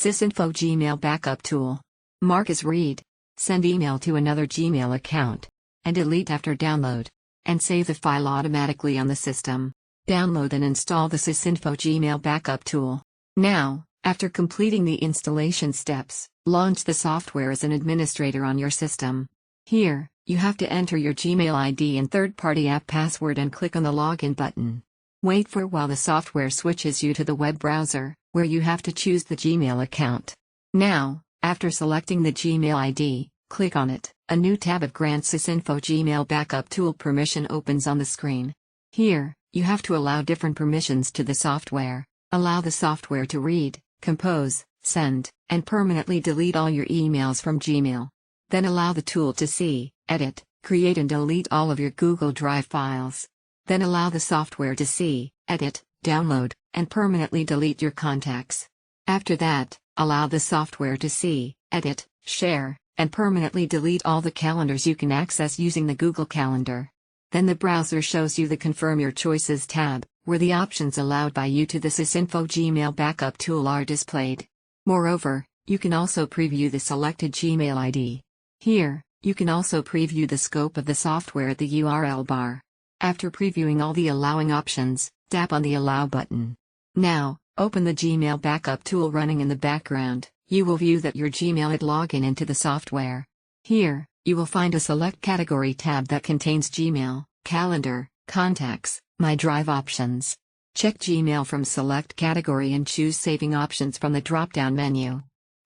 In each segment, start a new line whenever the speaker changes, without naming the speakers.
Sysinfo Gmail Backup Tool. Mark as read. Send email to another Gmail account. And delete after download. And save the file automatically on the system. Download and install the Sysinfo Gmail Backup Tool. Now, after completing the installation steps, launch the software as an administrator on your system. Here, you have to enter your Gmail ID and third-party app password and click on the Login button. Wait for a while the software switches you to the web browser, where you have to choose the Gmail account. Now, after selecting the Gmail ID, click on it. A new tab of Grant Sysinfo Gmail Backup Tool permission opens on the screen. Here, you have to allow different permissions to the software. Allow the software to read, compose, send, and permanently delete all your emails from Gmail. Then allow the tool to see, edit, create and delete all of your Google Drive files. Then allow the software to see, edit, download, and permanently delete your contacts. After that, allow the software to see, edit, share, and permanently delete all the calendars you can access using the Google Calendar. Then the browser shows you the Confirm Your Choices tab, where the options allowed by you to the Sysinfo Gmail Backup Tool are displayed. Moreover, you can also preview the selected Gmail ID. Here, you can also preview the scope of the software at the URL bar. After previewing all the allowing options, tap on the Allow button. Now, open the Gmail Backup Tool running in the background. You will view that your Gmail had login into the software. Here, you will find a Select Category tab that contains Gmail, Calendar, Contacts, My Drive options. Check Gmail from Select Category and choose Saving Options from the drop-down menu.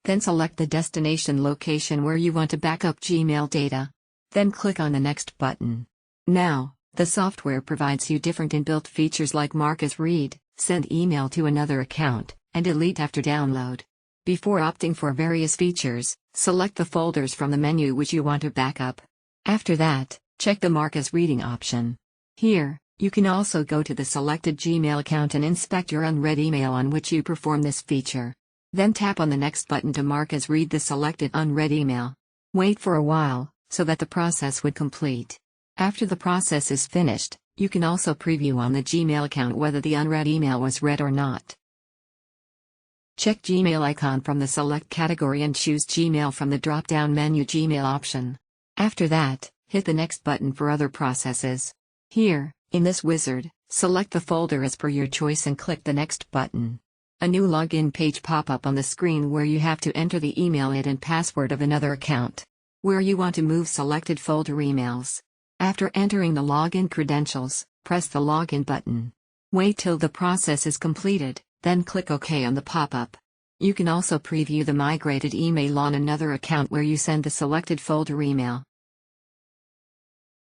Then select the destination location where you want to back up Gmail data. Then click on the Next button. Now, the software provides you different inbuilt features like Mark as read, send email to another account, and delete after download. Before opting for various features, select the folders from the menu which you want to back up. After that, check the Mark as reading option. Here, you can also go to the selected Gmail account and inspect your unread email on which you perform this feature. Then tap on the Next button to mark as read the selected unread email. Wait for a while, so that the process would complete. After the process is finished, you can also preview on the Gmail account whether the unread email was read or not. Check Gmail icon from the Select category and choose Gmail from the drop-down menu Gmail option. After that, hit the Next button for other processes. Here, in this wizard, select the folder as per your choice and click the Next button. A new login page pop up on the screen where you have to enter the email ID and password of another account. Where you want to move selected folder emails. After entering the login credentials, press the Login button. Wait till the process is completed, then click OK on the pop-up. You can also preview the migrated email on another account where you send the selected folder email.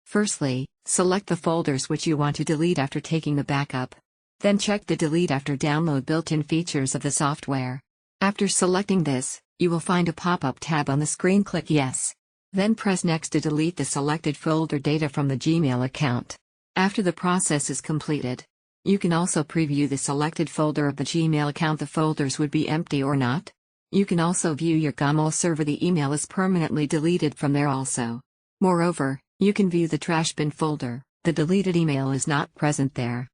Firstly, select the folders which you want to delete after taking the backup. Then check the Delete After Download built-in features of the software. After selecting this, you will find a pop-up tab on the screen. Click Yes. Then press Next to delete the selected folder data from the Gmail account. After the process is completed, you can also preview the selected folder of the Gmail account. The folders would be empty or not. You can also view your Gmail server. The email is permanently deleted from there also. Moreover, you can view the trash bin folder. The deleted email is not present there.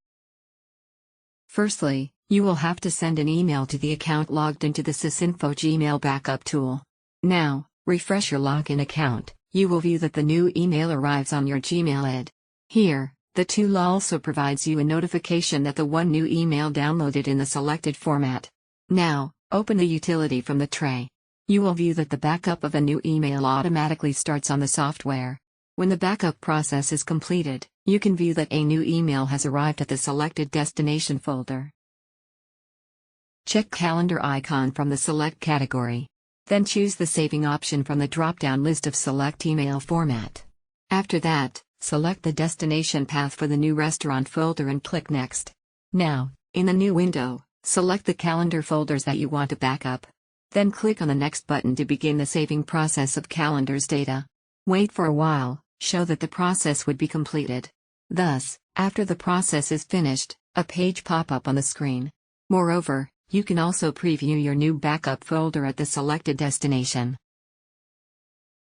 Firstly, you will have to send an email to the account logged into the Sysinfo Gmail Backup Tool. Now, refresh your login account. You will view that the new email arrives on your Gmail ID. Here, the tool also provides you a notification that the one new email downloaded in the selected format. Now, open the utility from the tray. You will view that the backup of a new email automatically starts on the software. When the backup process is completed, you can view that a new email has arrived at the selected destination folder. Check Calendar icon from the Select category. Then choose the Saving option from the drop-down list of Select email format. After that, select the destination path for the new restaurant folder and click Next. Now, in the new window, select the calendar folders that you want to back up. Then click on the Next button to begin the saving process of calendars data. Wait for a while, show that the process would be completed. Thus, after the process is finished, a page pop up on the screen. Moreover, you can also preview your new backup folder at the selected destination.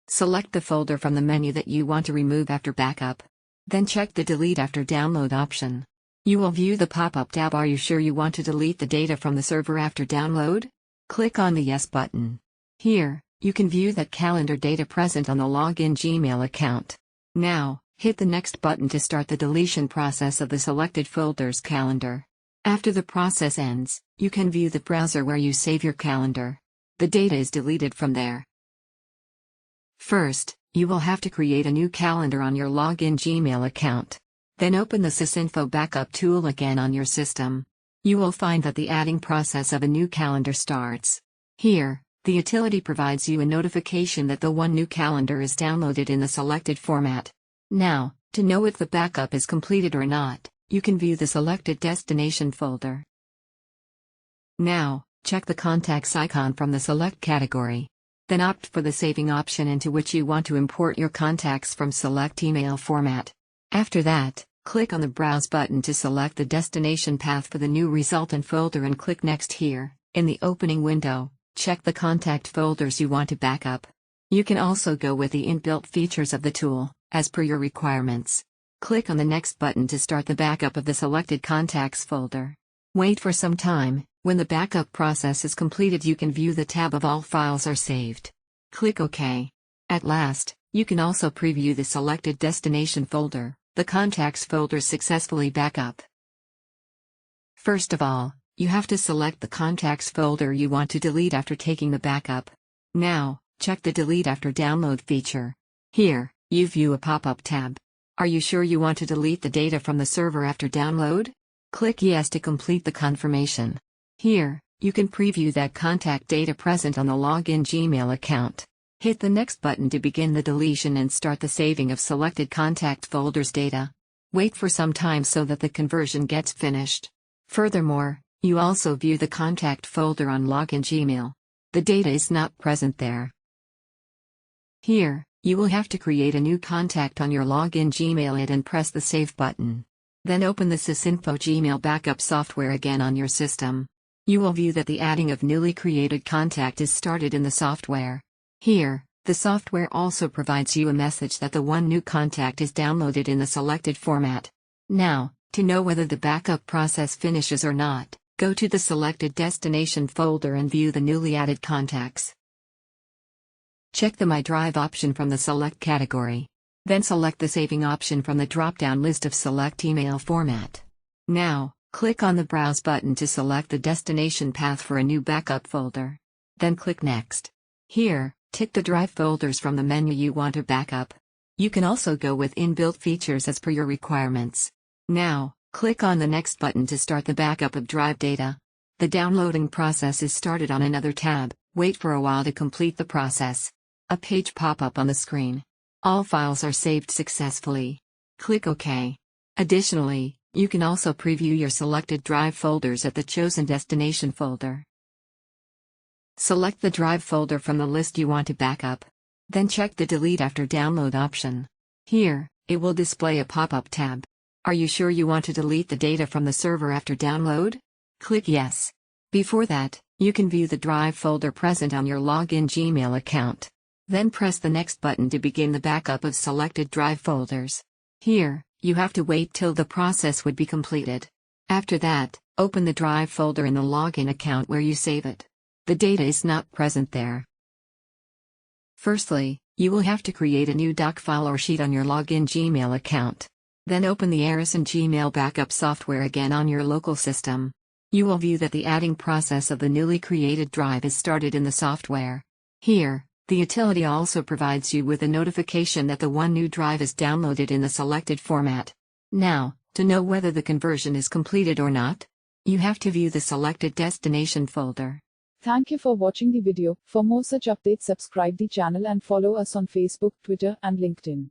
Select the folder from the menu that you want to remove after backup. Then check the Delete After Download option. You will view the pop-up tab. Are you sure you want to delete the data from the server after download? click on the Yes button. Here, you can view that calendar data present on the login Gmail account. Now, hit the Next button to start the deletion process of the selected folder's calendar. After the process ends, you can view the browser where you save your calendar. The data is deleted from there. First, you will have to create a new calendar on your login Gmail account. Then open the Sysinfo backup tool again on your system. You will find that the adding process of a new calendar starts. Here, the utility provides you a notification that the one new calendar is downloaded in the selected format. Now, to know if the backup is completed or not, you can view the selected destination folder. Now, check the contacts icon from the select category. Then opt for the saving option into which you want to import your contacts from select email format. After that, click on the Browse button to select the destination path for the new resultant folder and click Next here. In the opening window, check the contact folders you want to back up. You can also go with the inbuilt features of the tool, as per your requirements. Click on the Next button to start the backup of the selected contacts folder. Wait for some time. When the backup process is completed, you can view the tab of all files are saved. Click OK. At last, you can also preview the selected destination folder, the contacts folder successfully backup. First of all, you have to select the contacts folder you want to delete after taking the backup. Now, check the Delete After Download feature. Here, you view a pop-up tab. Are you sure you want to delete the data from the server after download? Click Yes to complete the confirmation. Here, you can preview that contact data present on the login Gmail account. Hit the Next button to begin the deletion and start the saving of selected contact folders data. Wait for some time so that the conversion gets finished. Furthermore, you also view the contact folder on login Gmail. The data is not present there. Here, you will have to create a new contact on your login Gmail ID and press the Save button. Then open the Sysinfo Gmail backup software again on your system. You will view that the adding of newly created contact is started in the software. Here, the software also provides you a message that the one new contact is downloaded in the selected format. Now, to know whether the backup process finishes or not, go to the selected destination folder and view the newly added contacts. Check the My Drive option from the Select category. Then select the Saving option from the drop-down list of Select email format. Now, click on the Browse button to select the destination path for a new backup folder. Then click Next. Here, tick the drive folders from the menu you want to backup. You can also go with inbuilt features as per your requirements. Now, click on the Next button to start the backup of drive data. The downloading process is started on another tab. Wait for a while to complete the process. A page pop up on the screen. All files are saved successfully. Click OK. Additionally, you can also preview your selected drive folders at the chosen destination folder. Select the drive folder from the list you want to backup. Then check the Delete After Download option. Here, it will display a pop-up tab. Are you sure you want to delete the data from the server after download? Click Yes. Before that, you can view the drive folder present on your login Gmail account. Then press the Next button to begin the backup of selected drive folders. Here, you have to wait till the process would be completed. After that, open the drive folder in the login account where you save it. The data is not present there. Firstly, you will have to create a new doc file or sheet on your login Gmail account. Then open the Gmail backup software again on your local system. You will view that the adding process of the newly created drive is started in the software. Here, the utility also provides you with a notification that the one new drive is downloaded in the selected format. Now, to know whether the conversion is completed or not, you have to view the selected destination folder.
Thank you for watching the video. For more such updates, subscribe the channel and follow us on Facebook, Twitter, and LinkedIn.